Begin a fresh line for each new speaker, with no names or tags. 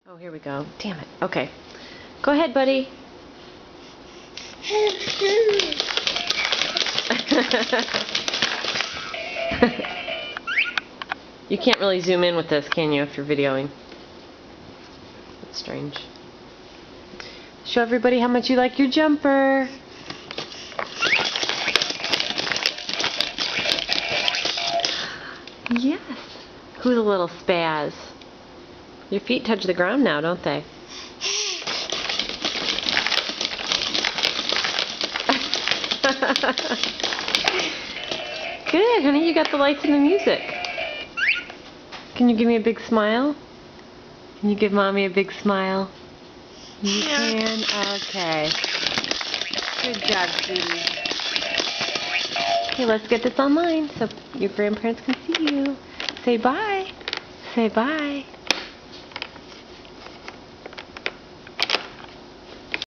Oh, here we go. Damn it. Okay. Go ahead, buddy. You can't really zoom in with this, can you, if you're videoing? That's strange. Show everybody how much you like your jumper. Yes. Who's a little spaz? Your feet touch the ground now, don't they? Good, honey. You got the lights and the music. Can you give me a big smile? Can you give Mommy a big smile? You can? Okay. Good job, sweetie. Okay, let's get this online so your grandparents can see you. Say bye. Say bye.